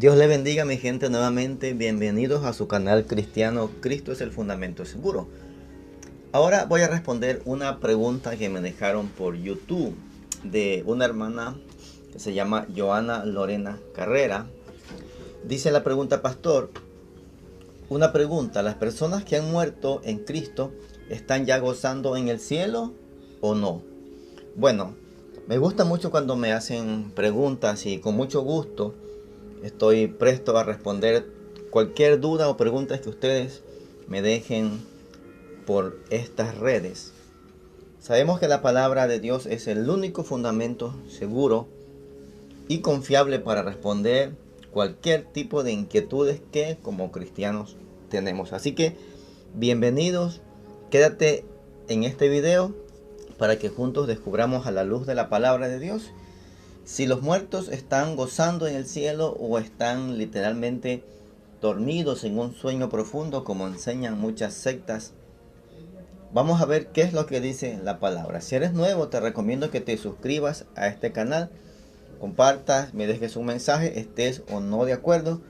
Dios le bendiga, mi gente, nuevamente. Bienvenidos a su canal cristiano Cristo es el Fundamento Seguro. Ahora voy a responder una pregunta que me dejaron por YouTube de una hermana que se llama Joana Lorena Carrera. Dice la pregunta: pastor, una pregunta, ¿las personas que han muerto en Cristo están ya gozando en el cielo o no? Bueno, me gusta mucho cuando me hacen preguntas y con mucho gusto estoy presto a responder cualquier duda o preguntas que ustedes me dejen por estas redes. Sabemos que la palabra de Dios es el único fundamento seguro y confiable para responder cualquier tipo de inquietudes que como cristianos tenemos. Así que bienvenidos, quédate en este video para que juntos descubramos a la luz de la palabra de Dios si los muertos están gozando en el cielo o están literalmente dormidos en un sueño profundo, como enseñan muchas sectas. Vamos a ver qué es lo que dice la palabra. Si eres nuevo, te recomiendo que te suscribas a este canal, compartas, me dejes un mensaje, estés o no de acuerdo.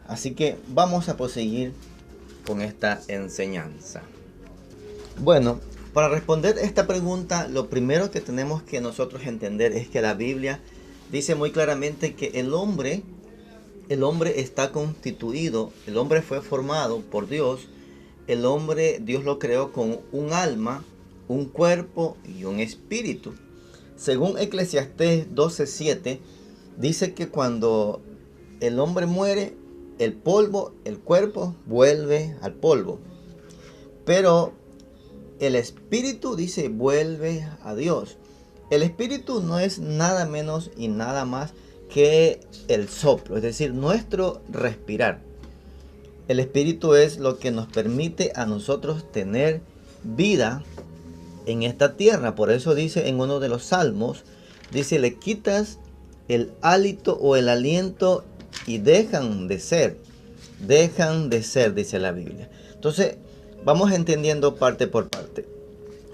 Así que vamos a proseguir con esta enseñanza. Bueno, para responder esta pregunta, lo primero que tenemos que nosotros entender es que la Biblia dice muy claramente que el hombre está constituido, el hombre fue formado por Dios, el hombre Dios lo creó con un alma, un cuerpo y un espíritu. Según Eclesiastés 12:7, dice que cuando el hombre muere, el cuerpo vuelve al polvo. Pero el espíritu, dice, vuelve a Dios. El espíritu no es nada menos y nada más que el soplo, es decir, nuestro respirar. El espíritu es lo que nos permite a nosotros tener vida en esta tierra. Por eso dice en uno de los salmos, dice, le quitas el hálito o el aliento y dejan de ser, dice la Biblia. Entonces, vamos entendiendo parte por parte.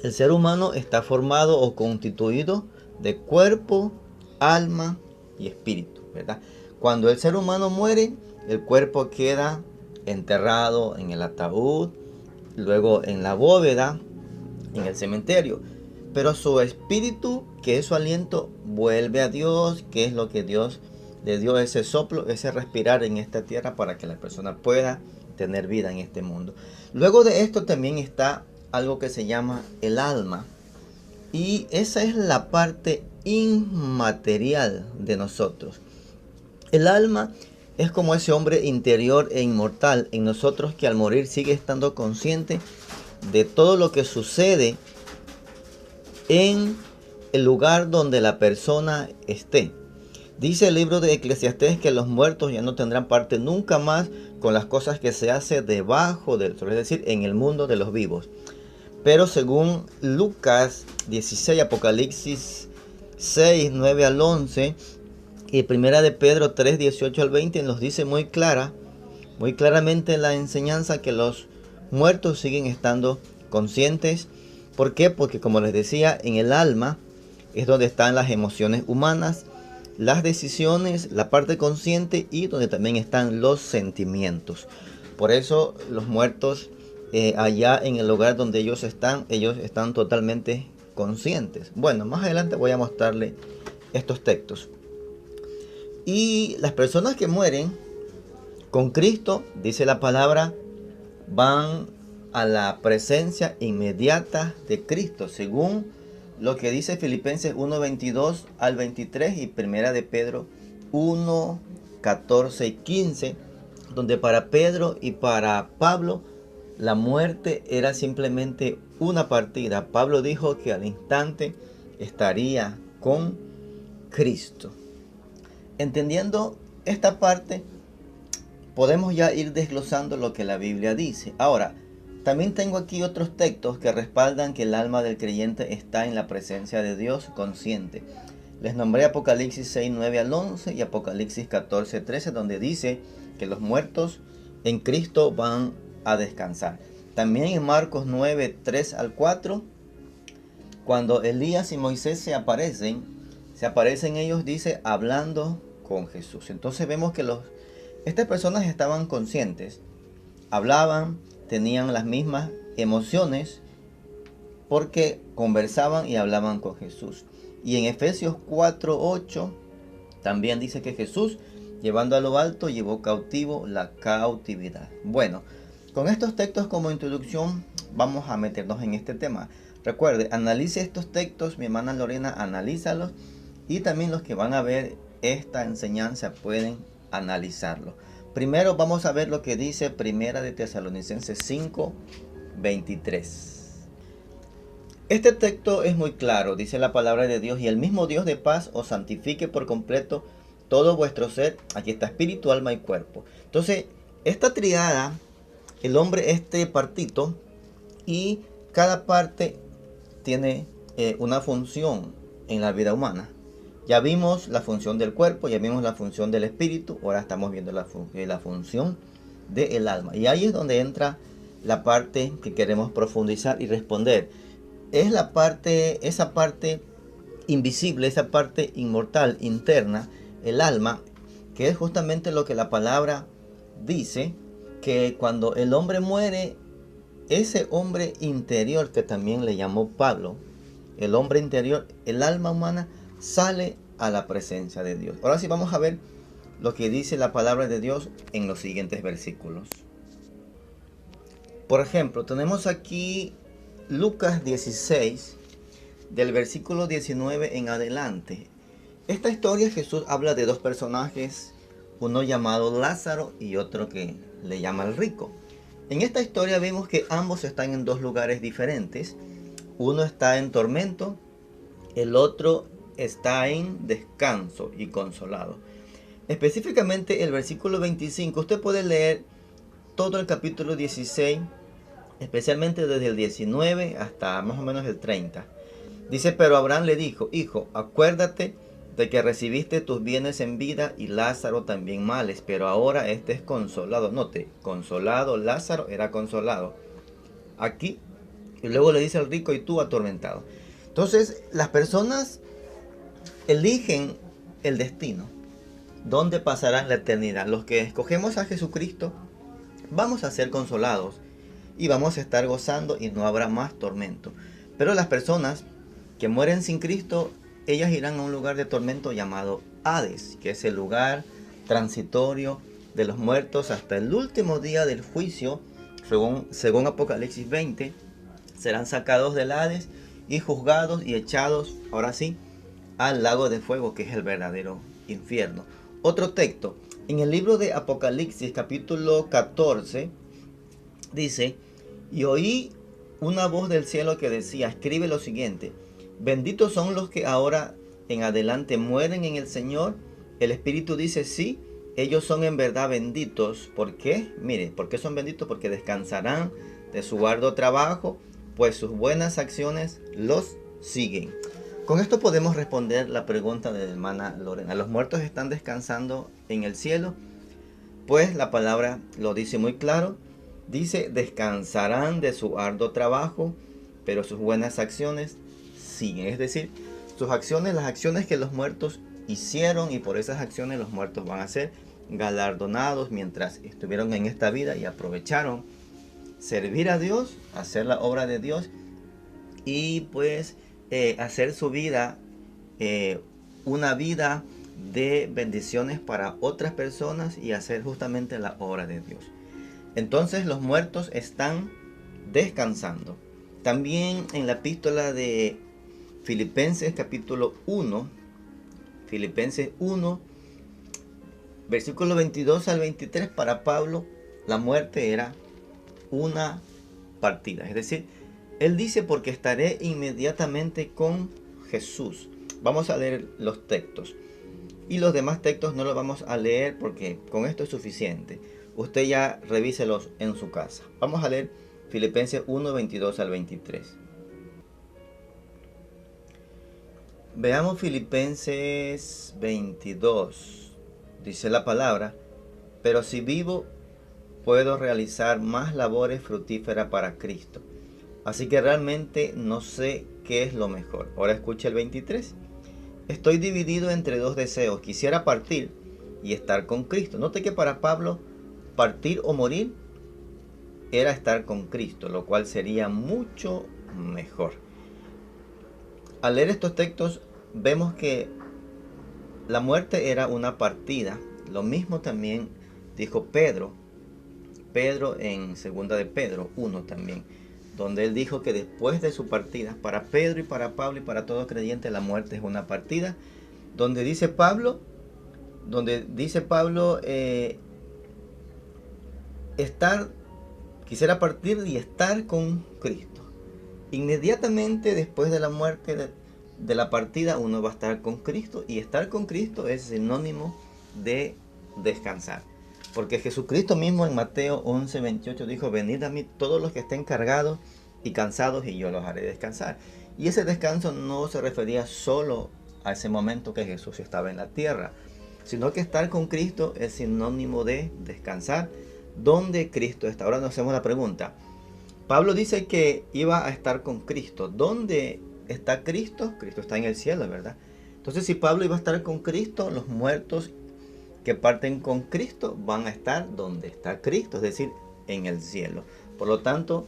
El ser humano está formado o constituido de cuerpo, alma y espíritu, ¿verdad? Cuando el ser humano muere, el cuerpo queda enterrado en el ataúd, luego en la bóveda, en el cementerio. Pero su espíritu, que es su aliento, vuelve a Dios, que es lo que Dios le dio, ese soplo, ese respirar en esta tierra para que la persona pueda tener vida en este mundo. Luego de esto también está algo que se llama el alma, y esa es la parte inmaterial de nosotros. El alma es como ese hombre interior e inmortal en nosotros que al morir sigue estando consciente de todo lo que sucede en el lugar donde la persona esté. Dice el libro de Eclesiastés que los muertos ya no tendrán parte nunca más con las cosas que se hace debajo del sol, es decir, en el mundo de los vivos. Pero según Lucas 16, Apocalipsis 6, 9 al 11 y Primera de Pedro 3, 18 al 20 nos dice muy claramente la enseñanza que los muertos siguen estando conscientes. ¿Por qué? Porque, como les decía, en el alma es donde están las emociones humanas, las decisiones, la parte consciente y donde también están los sentimientos. Por eso los muertos allá en el lugar donde ellos están totalmente conscientes. Bueno, más adelante voy a mostrarle estos textos. Y las personas que mueren con Cristo, dice la palabra, van a la presencia inmediata de Cristo, según lo que dice Filipenses 1, 22 al 23 y Primera de Pedro 1, 14 y 15, donde para Pedro y para Pablo la muerte era simplemente una partida. Pablo dijo que al instante estaría con Cristo. Entendiendo esta parte, podemos ya ir desglosando lo que la Biblia dice. Ahora, también tengo aquí otros textos que respaldan que el alma del creyente está en la presencia de Dios consciente. Les nombré Apocalipsis 6, 9 al 11 y Apocalipsis 14, 13, donde dice que los muertos en Cristo van a descansar. También en Marcos 9, 3 al 4, cuando Elías y Moisés se aparecen ellos, dice, hablando con Jesús. Entonces vemos que estas personas estaban conscientes, hablaban, tenían las mismas emociones porque conversaban y hablaban con Jesús. Y en Efesios 4:8 también dice que Jesús, llevando a lo alto, llevó cautivo la cautividad. Bueno, con estos textos como introducción vamos a meternos en este tema. Recuerde, analice estos textos, mi hermana Lorena, analízalos, y también los que van a ver esta enseñanza pueden analizarlo. Primero vamos a ver lo que dice Primera de Tesalonicenses 5:23. Este texto es muy claro, dice la palabra de Dios: y el mismo Dios de paz os santifique por completo todo vuestro ser. Aquí está: espíritu, alma y cuerpo. Entonces, esta triada, el hombre es tripartito y cada parte tiene una función en la vida humana. Ya vimos la función del cuerpo, ya vimos la función del espíritu, ahora estamos viendo la función del alma. Y ahí es donde entra la parte que queremos profundizar y responder. Es esa parte invisible, esa parte inmortal, interna, el alma, que es justamente lo que la palabra dice, que cuando el hombre muere, ese hombre interior que también le llamó Pablo, el hombre interior, el alma humana, sale a la presencia de Dios. Ahora sí vamos a ver lo que dice la palabra de Dios en los siguientes versículos. Por ejemplo, tenemos aquí Lucas 16, del versículo 19 en adelante. Esta historia, Jesús habla de dos personajes, uno llamado Lázaro y otro que le llama el rico. En esta historia vemos que ambos están en dos lugares diferentes. Uno está en tormento, el otro está en descanso y consolado. Específicamente el versículo 25, usted puede leer todo el capítulo 16, especialmente desde el 19 hasta más o menos el 30. Dice: pero Abraham le dijo: hijo, acuérdate de que recibiste tus bienes en vida y Lázaro también males, pero ahora este es consolado. Note, consolado, Lázaro era consolado. Aquí, y luego le dice al rico: y tú atormentado. Entonces, las personas eligen el destino, dónde pasarán la eternidad. Los que escogemos a Jesucristo, vamos a ser consolados y vamos a estar gozando y no habrá más tormento. Pero las personas que mueren sin Cristo, ellas irán a un lugar de tormento llamado Hades, que es el lugar transitorio de los muertos hasta el último día del juicio. Según Apocalipsis 20, serán sacados del Hades y juzgados y echados, ahora sí, al lago de fuego, que es el verdadero infierno. Otro texto, en el libro de Apocalipsis capítulo 14, dice: y oí una voz del cielo que decía: escribe lo siguiente: benditos son los que ahora en adelante mueren en el Señor. El Espíritu dice: sí, ellos son en verdad benditos. ¿Por qué? Mire, ¿por qué son benditos? Porque descansarán de su arduo trabajo, pues sus buenas acciones los siguen. Con esto podemos responder la pregunta de la hermana Lorena. ¿Los muertos están descansando en el cielo? Pues la palabra lo dice muy claro. Dice: descansarán de su arduo trabajo, pero sus buenas acciones siguen. Es decir, sus acciones, las acciones que los muertos hicieron, y por esas acciones los muertos van a ser galardonados mientras estuvieron en esta vida y aprovecharon servir a Dios, hacer la obra de Dios y pues hacer su vida una vida de bendiciones para otras personas y hacer justamente la obra de Dios. Entonces los muertos están descansando. También en la epístola de Filipenses capítulo 1, Filipenses 1, versículo 22 al 23, para Pablo la muerte era una partida. Es decir, él dice: porque estaré inmediatamente con Jesús. Vamos a leer los textos. Y los demás textos no los vamos a leer porque con esto es suficiente. Usted ya revíselos en su casa. Vamos a leer Filipenses 1, 22 al 23. Veamos Filipenses 22. Dice la palabra: pero si vivo, puedo realizar más labores fructíferas para Cristo. Así que realmente no sé qué es lo mejor. Ahora escucha el 23. Estoy dividido entre dos deseos. Quisiera partir y estar con Cristo. Note que para Pablo partir o morir era estar con Cristo, lo cual sería mucho mejor. Al leer estos textos vemos que la muerte era una partida. Lo mismo también dijo Pedro en 2 de Pedro 1 también, donde él dijo que después de su partida, para Pedro y para Pablo y para todo creyente, la muerte es una partida, donde dice Pablo, quisiera partir y estar con Cristo. Inmediatamente después de la muerte, de la partida, uno va a estar con Cristo, y estar con Cristo es sinónimo de descansar. Porque Jesucristo mismo en Mateo 11:28 dijo: venid a mí todos los que estén cargados y cansados, y yo los haré descansar. Y ese descanso no se refería solo a ese momento que Jesús estaba en la tierra, sino que estar con Cristo es sinónimo de descansar donde Cristo está. Ahora nos hacemos la pregunta. Pablo dice que iba a estar con Cristo. ¿Dónde está Cristo? Cristo está en el cielo, ¿verdad? Entonces, si Pablo iba a estar con Cristo, los muertos que parten con Cristo van a estar donde está Cristo, es decir, en el cielo. Por lo tanto,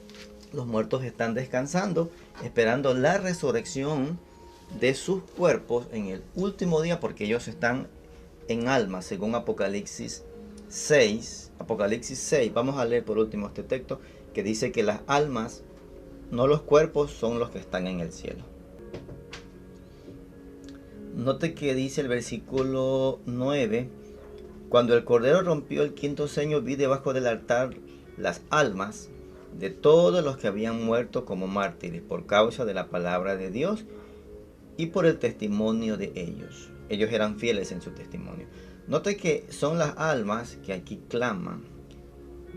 los muertos están descansando, esperando la resurrección de sus cuerpos en el último día, porque ellos están en alma, según Apocalipsis 6. Vamos a leer por último este texto que dice que las almas, no los cuerpos, son los que están en el cielo. Note que dice el versículo 9: cuando el Cordero rompió el quinto sello, vi debajo del altar las almas de todos los que habían muerto como mártires por causa de la palabra de Dios y por el testimonio de ellos. Ellos eran fieles en su testimonio. Note que son las almas que aquí claman.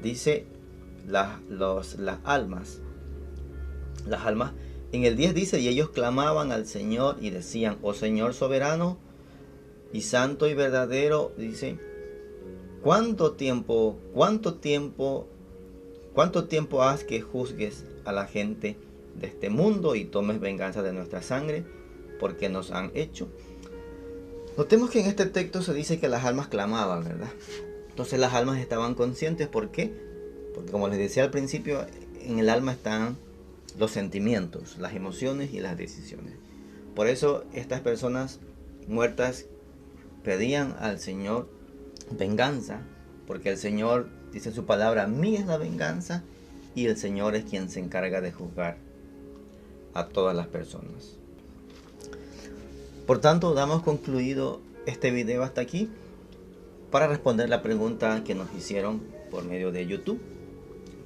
Dice las almas. Las almas. En el 10 dice: y ellos clamaban al Señor y decían: oh Señor soberano y santo y verdadero, dice, ¿cuánto tiempo has que juzgues a la gente de este mundo y tomes venganza de nuestra sangre, porque nos han hecho? Notemos que en este texto se dice que las almas clamaban, ¿verdad? Entonces las almas estaban conscientes. ¿Por qué? Porque, como les decía al principio, en el alma están los sentimientos, las emociones y las decisiones. Por eso estas personas muertas pedían al Señor venganza, porque el Señor dice en su palabra: mía es la venganza, y el Señor es quien se encarga de juzgar a todas las personas. Por tanto, damos concluido este video hasta aquí, para responder la pregunta que nos hicieron por medio de YouTube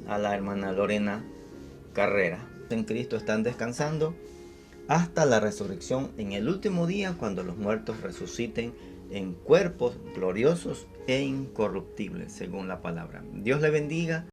a la hermana Lorena Carrera. En Cristo están descansando hasta la resurrección en el último día, cuando los muertos resuciten en cuerpos gloriosos e incorruptibles, según la palabra. Dios le bendiga.